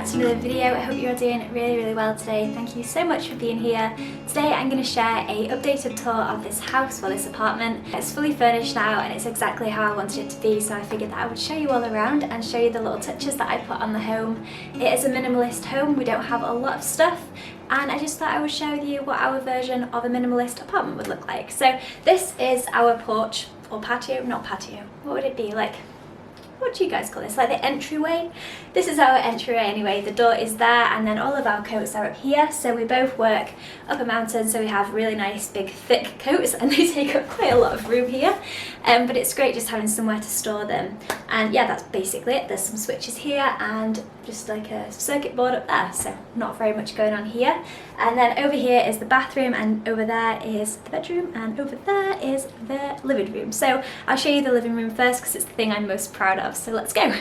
To another video. I hope you're doing really well today. Thank you so much for being here. Today I'm going to share a updated tour of this house, or this apartment. It's fully furnished now and it's exactly how I wanted it to be, so I figured that I would show you all around and show you the little touches that I put on the home. It is a minimalist home, we don't have a lot of stuff, and I just thought I would share with you what our version of a minimalist apartment would look like. So this is our porch, or patio, not patio, what would it be, like, what do you guys call this? Like the entryway? This is our entryway anyway. The door is there and then all of our coats are up here. So we both work up a mountain, so we have really nice big thick coats and they take up quite a lot of room here. But it's great just having somewhere to store them. And yeah, that's basically it. There's some switches here and just like a circuit board up there. So not very much going on here. And then over here is the bathroom, and over there is the bedroom, and over there is the living room. So I'll show you the living room first because it's the thing I'm most proud of. So let's go.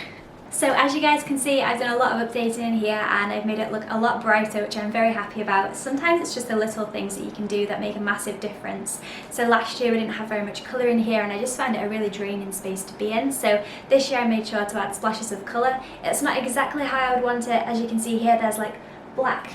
So as you guys can see, I've done a lot of updating in here and I've made it look a lot brighter, which I'm very happy about. Sometimes it's just the little things that you can do that make a massive difference. So last year we didn't have very much colour in here and I just found it a really draining space to be in. So this year I made sure to add splashes of colour. It's not exactly how I would want it. As you can see here, there's like black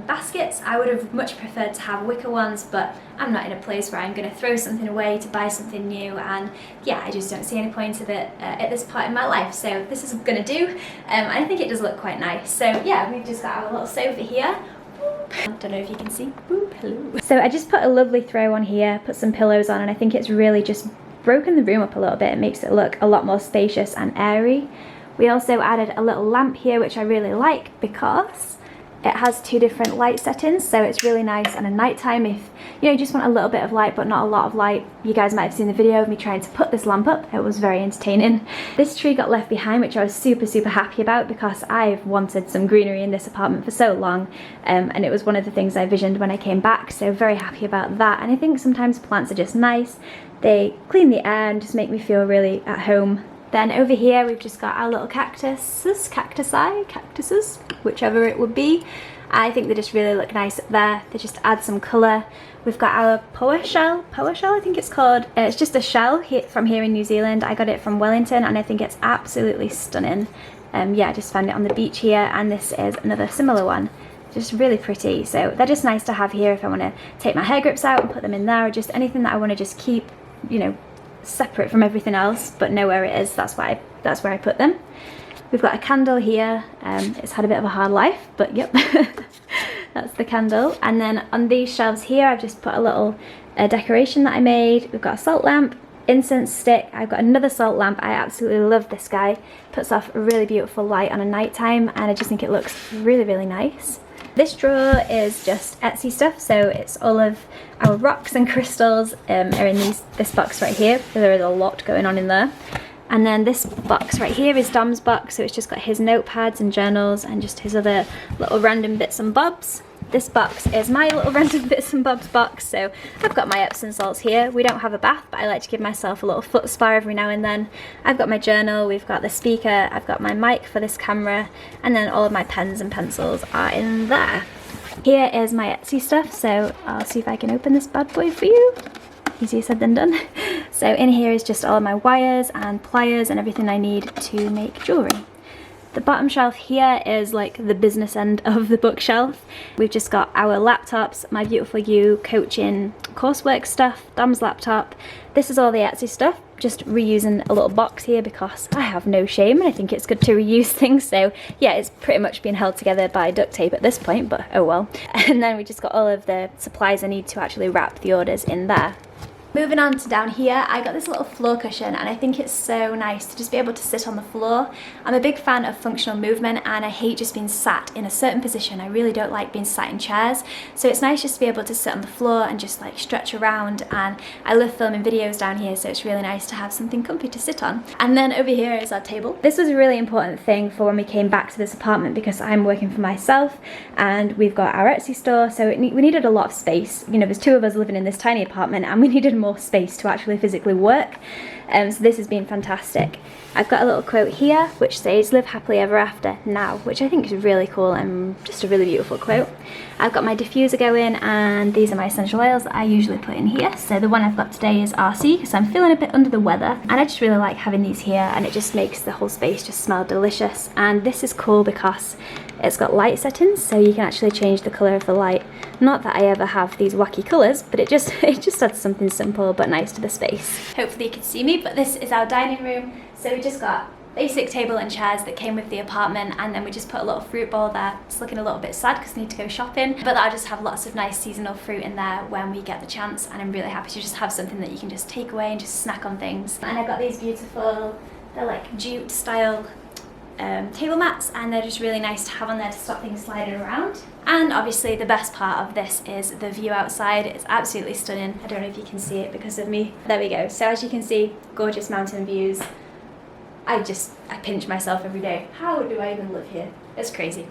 baskets. I would have much preferred to have wicker ones, but I'm not in a place where I'm going to throw something away to buy something new, and yeah, I just don't see any point of it at this point in my life, so this is going to do. I think it does look quite nice. So yeah, we've just got our little sofa here. I don't know if you can see. Boop, hello. So I just put a lovely throw on here, put some pillows on, and I think it's really just broken the room up a little bit. It makes it look a lot more spacious and airy. We also added a little lamp here, which I really like because it has two different light settings, so it's really nice on a nighttime if you just want a little bit of light but not a lot of light. You guys might have seen the video of me trying to put this lamp up. It was very entertaining. This tree got left behind, which I was super happy about because I've wanted some greenery in this apartment for so long, and it was one of the things I visioned when I came back, so very happy about that. And I think sometimes plants are just nice. They clean the air and just make me feel really at home. Then over here we've just got our little cactuses, whichever it would be. I think they just really look nice up there. They just add some colour. We've got our power shell I think it's called. It's just a shell from here in New Zealand. I got it from Wellington and I think it's absolutely stunning. Yeah, I just found it on the beach here, and this is another similar one. Just really pretty. So they're just nice to have here if I want to take my hair grips out and put them in there, or just anything that I want to just keep, separate from everything else but know where it is. That's where I put them. We've got a candle here. It's had a bit of a hard life, but yep. That's the candle. And then on these shelves here I've just put a little decoration that I made. We've got a salt lamp, incense stick. I've got another salt lamp. I absolutely love this guy. Puts off a really beautiful light on a night time, and I just think it looks really nice. This drawer is just Etsy stuff, so it's all of our rocks and crystals are in this box right here. There is a lot going on in there. And then this box right here is Dom's box, so it's just got his notepads and journals and just his other little random bits and bobs. This box is my little random bits and bobs box, so I've got my Epsom salts here. We don't have a bath, but I like to give myself a little foot spa every now and then. I've got my journal, we've got the speaker, I've got my mic for this camera, and then all of my pens and pencils are in there. Here is my Etsy stuff, so I'll see if I can open this bad boy for you. Easier said than done. So in here is just all of my wires and pliers and everything I need to make jewellery. The bottom shelf here is like the business end of the bookshelf. We've just got our laptops, my beautiful you coaching coursework stuff, Dom's laptop. This is all the Etsy stuff, just reusing a little box here because I have no shame and I think it's good to reuse things. So yeah, it's pretty much been held together by duct tape at this point, but oh well. And then we just got all of the supplies I need to actually wrap the orders in there. Moving on to down here, I got this little floor cushion and I think it's so nice to just be able to sit on the floor. I'm a big fan of functional movement and I hate just being sat in a certain position. I really don't like being sat in chairs. So it's nice just to be able to sit on the floor and just like stretch around, and I love filming videos down here, so it's really nice to have something comfy to sit on. And then over here is our table. This was a really important thing for when we came back to this apartment because I'm working for myself and we've got our Etsy store, so we needed a lot of space. There's two of us living in this tiny apartment and we needed more space to actually physically work. So this has been fantastic. I've got a little quote here which says live happily ever after now, which I think is really cool and just a really beautiful quote. I've got my diffuser going, and these are my essential oils that I usually put in here. So the one I've got today is RC because I'm feeling a bit under the weather, and I just really like having these here, and it just makes the whole space just smell delicious. And this is cool because it's got light settings, so you can actually change the colour of the light. Not that I ever have these wacky colours, but it just adds something simple but nice to the space. Hopefully you can see me, but this is our dining room. So we just got basic table and chairs that came with the apartment, and then we just put a little fruit bowl there. It's looking a little bit sad because I need to go shopping, but I'll just have lots of nice seasonal fruit in there when we get the chance, and I'm really happy to just have something that you can just take away and just snack on things. And I've got these beautiful, they're like jute style table mats, and they're just really nice to have on there to stop things sliding around. And obviously the best part of this is the view outside. It's absolutely stunning. I don't know if you can see it because of me. There we go. So as you can see, gorgeous mountain views. I pinch myself every day. How do I even live here? It's crazy.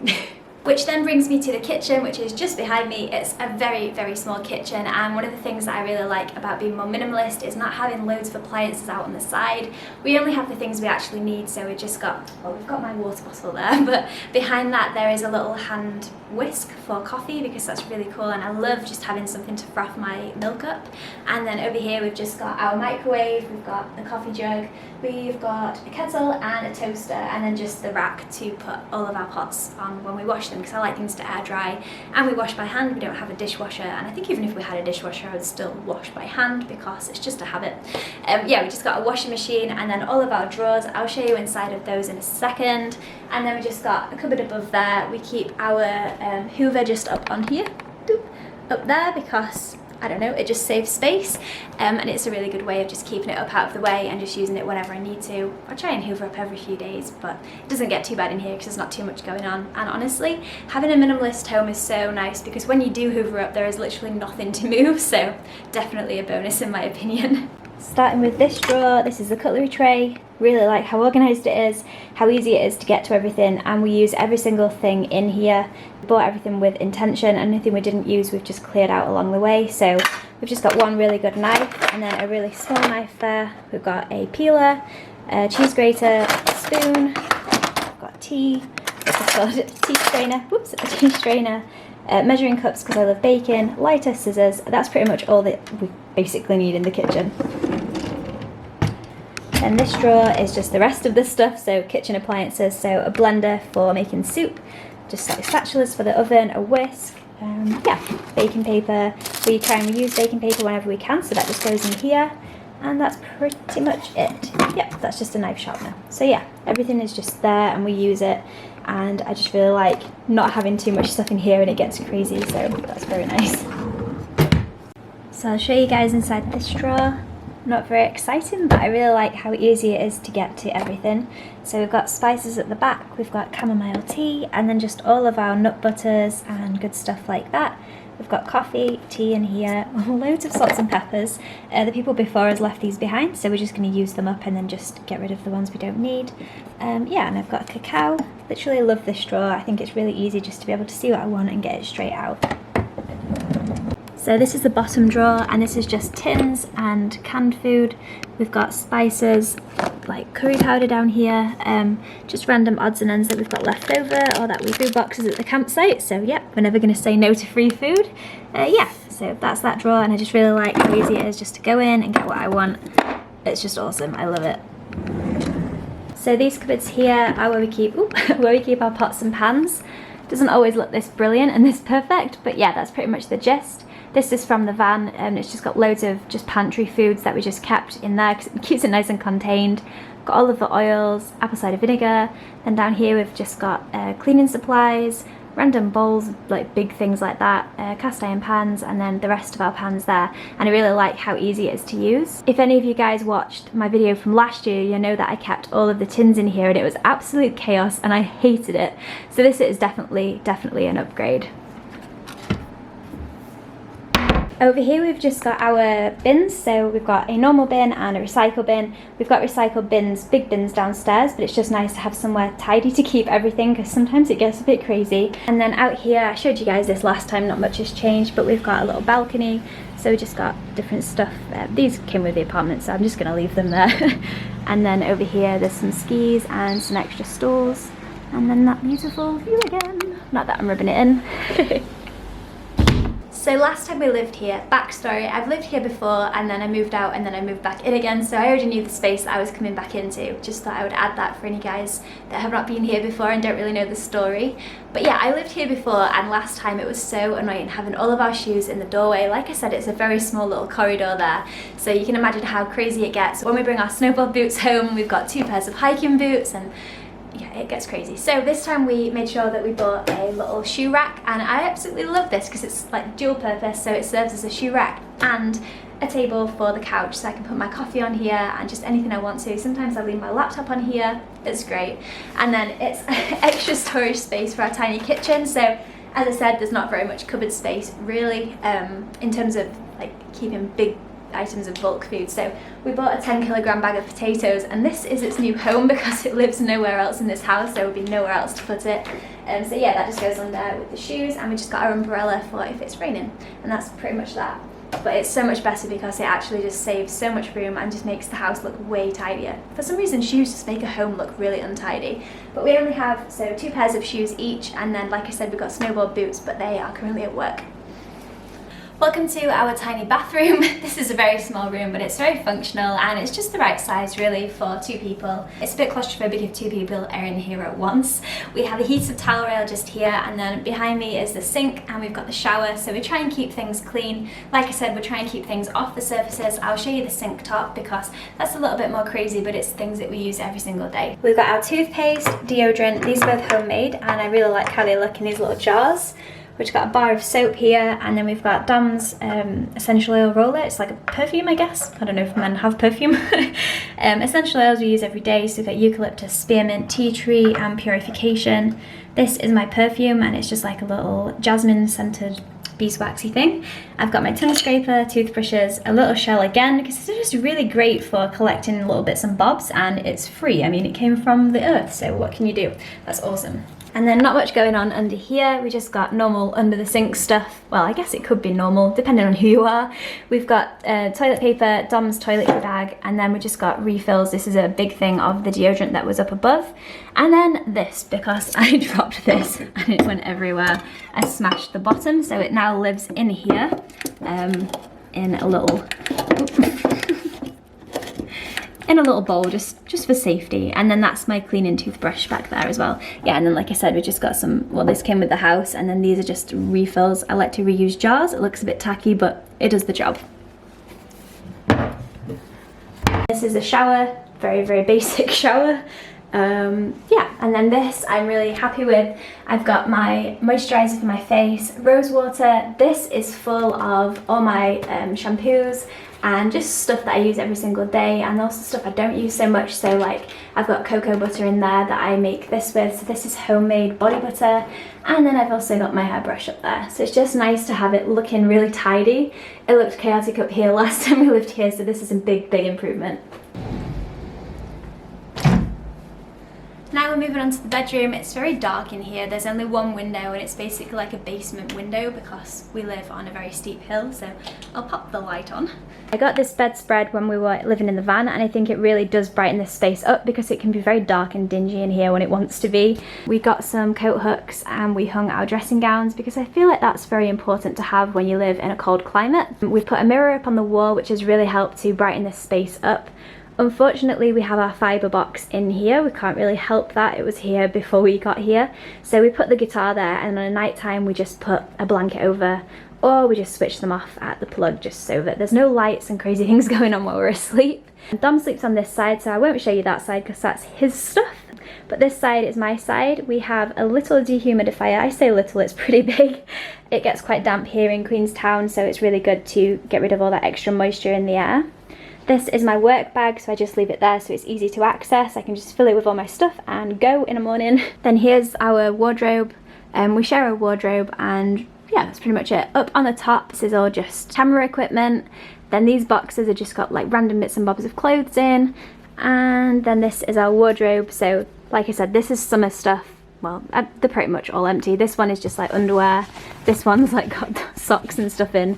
Which then brings me to the kitchen, which is just behind me. It's a very, very small kitchen, and one of the things that I really like about being more minimalist is not having loads of appliances out on the side. We only have the things we actually need, so we just got, well, we've got my water bottle there, but behind that there is a little hand whisk for coffee because that's really cool, and I love just having something to froth my milk up. And then over here we've just got our microwave, we've got the coffee jug, we've got a kettle and a toaster, and then just the rack to put all of our pots on when we wash them, because I like things to air dry, and we wash by hand. We don't have a dishwasher, and I think even if we had a dishwasher I would still wash by hand because it's just a habit. Yeah, we just got a washing machine, and then all of our drawers, I'll show you inside of those in a second. And then we just got a cupboard above there. We keep our Hoover just up on here, up there, because I don't know, it just saves space, and it's a really good way of just keeping it up out of the way and just using it whenever I need to. I try and hoover up every few days, but it doesn't get too bad in here because there's not too much going on. And honestly, having a minimalist home is so nice because when you do hoover up, there is literally nothing to move, so definitely a bonus in my opinion. Starting with this drawer, this is the cutlery tray. Really like how organised it is, how easy it is to get to everything, and we use every single thing in here. We bought everything with intention, and anything we didn't use we've just cleared out along the way. So we've just got one really good knife and then a really small knife there. We've got a peeler, a cheese grater, a spoon, we've got tea, a tea strainer, whoops, a tea strainer, measuring cups because I love baking, lighter, scissors. That's pretty much all that we basically need in the kitchen. And this drawer is just the rest of the stuff, so kitchen appliances, so a blender for making soup, just like spatulas for the oven, a whisk, yeah, baking paper. We try and reuse baking paper whenever we can, so that just goes in here, and that's pretty much it. Yep, that's just a knife sharpener. So yeah, everything is just there and we use it, and I just really like not having too much stuff in here and it gets crazy, so that's very nice. So I'll show you guys inside this drawer. Not very exciting, but I really like how easy it is to get to everything. So we've got spices at the back, we've got chamomile tea, and then just all of our nut butters and good stuff like that. We've got coffee, tea in here, loads of salts and peppers. The people before us left these behind, so we're just going to use them up and then just get rid of the ones we don't need. Yeah, and I've got a cacao. Literally love this drawer. I think it's really easy just to be able to see what I want and get it straight out. So this is the bottom drawer, and this is just tins and canned food. We've got spices, like curry powder down here, just random odds and ends that we've got left over or that we food boxes at the campsite. So yeah, we're never going to say no to free food. Yeah, so that's that drawer, and I just really like how easy it is just to go in and get what I want. It's just awesome, I love it. So these cupboards here are where we keep, where we keep our pots and pans. Doesn't always look this brilliant and this perfect, but yeah, that's pretty much the gist. This is from the van, and it's just got loads of just pantry foods that we just kept in there because it keeps it nice and contained. Got all of the oils, apple cider vinegar, then down here we've just got cleaning supplies, random bowls, like big things like that, cast iron pans, and then the rest of our pans there. And I really like how easy it is to use. If any of you guys watched my video from last year, you know that I kept all of the tins in here and it was absolute chaos and I hated it. So this is definitely an upgrade. Over here we've just got our bins, so we've got a normal bin and a recycle bin. We've got recycled bins, big bins downstairs, but it's just nice to have somewhere tidy to keep everything because sometimes it gets a bit crazy. And then out here, I showed you guys this last time, not much has changed, but we've got a little balcony, so we just got different stuff. These came with the apartment, so I'm just going to leave them there. And then over here there's some skis and some extra stools, and then that beautiful view again. Not that I'm rubbing it in. So last time we lived here, backstory, I've lived here before and then I moved out and then I moved back in again, so I already knew the space that I was coming back into. Just thought I would add that for any guys that have not been here before and don't really know the story. But yeah, I lived here before, and last time it was so annoying having all of our shoes in the doorway. Like I said, it's a very small little corridor there, so you can imagine how crazy it gets. When we bring our snowboard boots home, we've got 2 pairs of hiking boots, and yeah, it gets crazy. So this time we made sure that we bought a little shoe rack, and I absolutely love this because it's like dual purpose, so it serves as a shoe rack and a table for the couch, so I can put my coffee on here and just anything I want to. Sometimes I leave my laptop on here, it's great. And then it's extra storage space for our tiny kitchen, so as I said, there's not very much cupboard space really in terms of like keeping big items of bulk food. So we bought a 10-kilogram bag of potatoes, and this is its new home because it lives nowhere else in this house, there would be nowhere else to put it. So yeah, that just goes on there with the shoes, and we just got our umbrella for if it's raining, and that's pretty much that. But it's so much better because it actually just saves so much room and just makes the house look way tidier. For some reason, shoes just make a home look really untidy. But we only have 2 pairs of shoes each, and then like I said, we've got snowboard boots, but they are currently at work. Welcome to our tiny bathroom. This is a very small room, but it's very functional and it's just the right size really for 2 people. It's a bit claustrophobic if 2 people are in here at once. We have a heated towel rail just here, and then behind me is the sink, and we've got the shower, so we try and keep things clean. Like I said, we try and keep things off the surfaces. I'll show you the sink top because that's a little bit more crazy, but it's things that we use every single day. We've got our toothpaste, deodorant, these are both homemade, and I really like how they look in these little jars. We've got a bar of soap here, and then we've got Dom's essential oil roller. It's like a perfume, I guess. I don't know if men have perfume. Essential oils we use every day, so we've got eucalyptus, spearmint, tea tree, and purification. This is my perfume, and it's just like a little jasmine scented beeswaxy thing. I've got my tongue scraper, toothbrushes, a little shell again, because it's just really great for collecting little bits and bobs, and it's free. I mean, it came from the earth, so what can you do? That's awesome. And then not much going on under here. We just got normal under the sink stuff. Well, I guess it could be normal depending on who you are. We've got toilet paper, Dom's toiletry bag, and then we just got refills. This is a big thing of the deodorant that was up above. And then this, because I dropped this and it went everywhere. I smashed the bottom, so it now lives in here in a little bowl just for safety. And then that's my cleaning toothbrush back there as well. Yeah, and then like I said, we just got some, well, this came with the house, and then these are just refills. I like to reuse jars. It looks a bit tacky, but it does the job. This is a shower, very, very basic shower. Yeah, and then this I'm really happy with. I've got my moisturizer for my face, rose water. This is full of all my shampoos and just stuff that I use every single day, and also stuff I don't use so much. So like I've got cocoa butter in there that I make this with, so this is homemade body butter. And then I've also got my hairbrush up there, so it's just nice to have it looking really tidy. It looked chaotic up here last time we lived here, so this is a big improvement. Now we're moving on to the bedroom. It's very dark in here. There's only one window, and it's basically like a basement window because we live on a very steep hill, so I'll pop the light on. I got this bedspread when we were living in the van, and I think it really does brighten this space up because it can be very dark and dingy in here when it wants to be. We got some coat hooks and we hung our dressing gowns because I feel like that's very important to have when you live in a cold climate. We've put a mirror up on the wall, which has really helped to brighten this space up. Unfortunately, we have our fibre box in here. We can't really help that. It was here before we got here. So we put the guitar there, and on a night time we just put a blanket over, or we just switch them off at the plug just so that there's no lights and crazy things going on while we're asleep. Dom sleeps on this side, so I won't show you that side because that's his stuff. But this side is my side. We have a little dehumidifier. I say little, it's pretty big. It gets quite damp here in Queenstown, so it's really good to get rid of all that extra moisture in the air. This is my work bag, so I just leave it there so it's easy to access. I can just fill it with all my stuff and go in the morning. Then here's our wardrobe. We share a wardrobe, and yeah, that's pretty much it. Up on the top, this is all just camera equipment. Then these boxes have just got like random bits and bobs of clothes in. And then this is our wardrobe. So like I said, this is summer stuff. Well, they're pretty much all empty. This one is just like underwear. This one's like got socks and stuff in.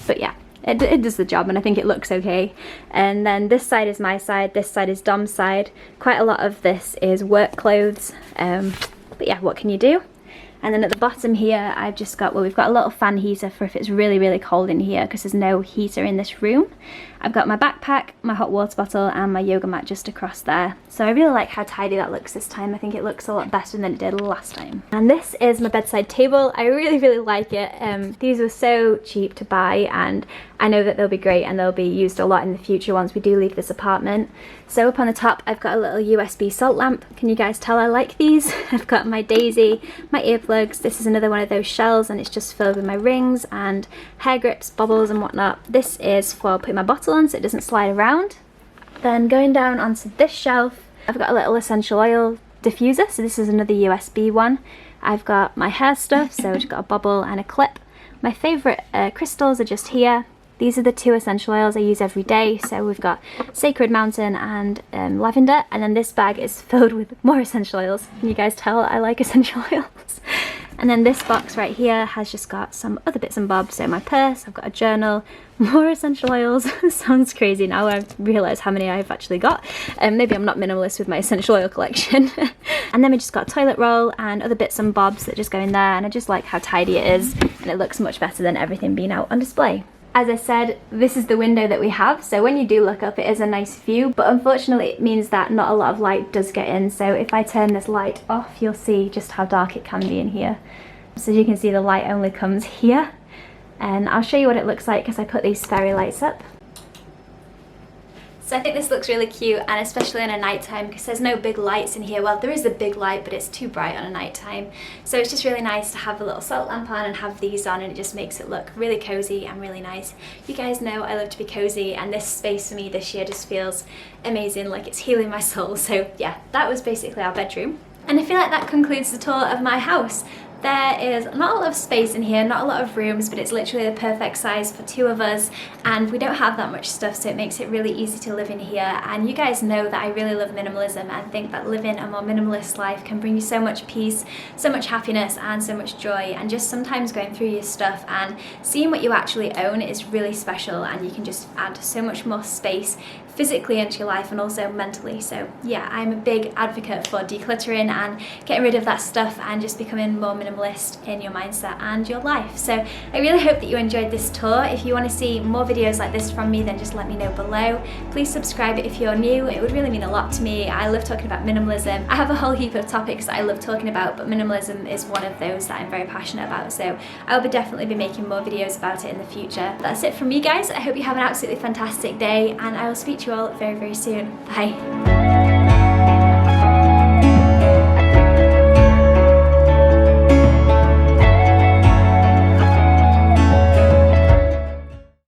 But yeah, it does the job, and I think it looks okay. And then this side is my side. This side is Dom's side. Quite a lot of this is work clothes. But yeah, what can you do? And then at the bottom here, I've just got, well, we've got a little fan heater for if it's really, really cold in here, because there's no heater in this room. I've got my backpack, my hot water bottle, and my yoga mat just across there. So I really like how tidy that looks this time. I think it looks a lot better than it did last time. And this is my bedside table. I really, really like it. These were so cheap to buy, and I know that they'll be great and they'll be used a lot in the future once we do leave this apartment. So up on the top, I've got a little USB salt lamp. Can you guys tell I like these? I've got my daisy, my earplugs. This is another one of those shells, and it's just filled with my rings and hair grips, bobbles and whatnot. This is for putting my bottle on so it doesn't slide around. Then going down onto this shelf, I've got a little essential oil diffuser. So this is another USB one. I've got my hair stuff, so I've got a bobble and a clip. My favourite crystals are just here. These are the 2 essential oils I use every day. So we've got Sacred Mountain and lavender, and then this bag is filled with more essential oils. Can you guys tell I like essential oils? And then this box right here has just got some other bits and bobs. So my purse, I've got a journal, more essential oils. Sounds crazy now, I've realised how many I've actually got. Maybe I'm not minimalist with my essential oil collection. And then we just got a toilet roll and other bits and bobs that just go in there, and I just like how tidy it is, and it looks much better than everything being out on display. As I said, this is the window that we have, so when you do look up it is a nice view, but unfortunately it means that not a lot of light does get in. So if I turn this light off, you'll see just how dark it can be in here. So as you can see, the light only comes here, and I'll show you what it looks like because I put these fairy lights up. So I think this looks really cute, and especially in a nighttime, because there's no big lights in here. Well, there is a big light, but it's too bright on a nighttime. So it's just really nice to have a little salt lamp on and have these on, and it just makes it look really cozy and really nice. You guys know I love to be cozy, and this space for me this year just feels amazing, like it's healing my soul. So yeah, that was basically our bedroom. And I feel like that concludes the tour of my house. There is not a lot of space in here, not a lot of rooms, but it's literally the perfect size for 2 of us, and we don't have that much stuff, so it makes it really easy to live in here. And you guys know that I really love minimalism and think that living a more minimalist life can bring you so much peace, so much happiness and so much joy, and just sometimes going through your stuff and seeing what you actually own is really special, and you can just add so much more space physically into your life and also mentally. So yeah, I'm a big advocate for decluttering and getting rid of that stuff and just becoming more minimalist in your mindset and your life. So I really hope that you enjoyed this tour. If you want to see more videos like this from me, then just let me know below. Please subscribe if you're new. It would really mean a lot to me. I love talking about minimalism. I have a whole heap of topics that I love talking about, but minimalism is one of those that I'm very passionate about. So I'll definitely be making more videos about it in the future. That's it from me, guys. I hope you have an absolutely fantastic day, and I will speak to you all very, very soon. Bye.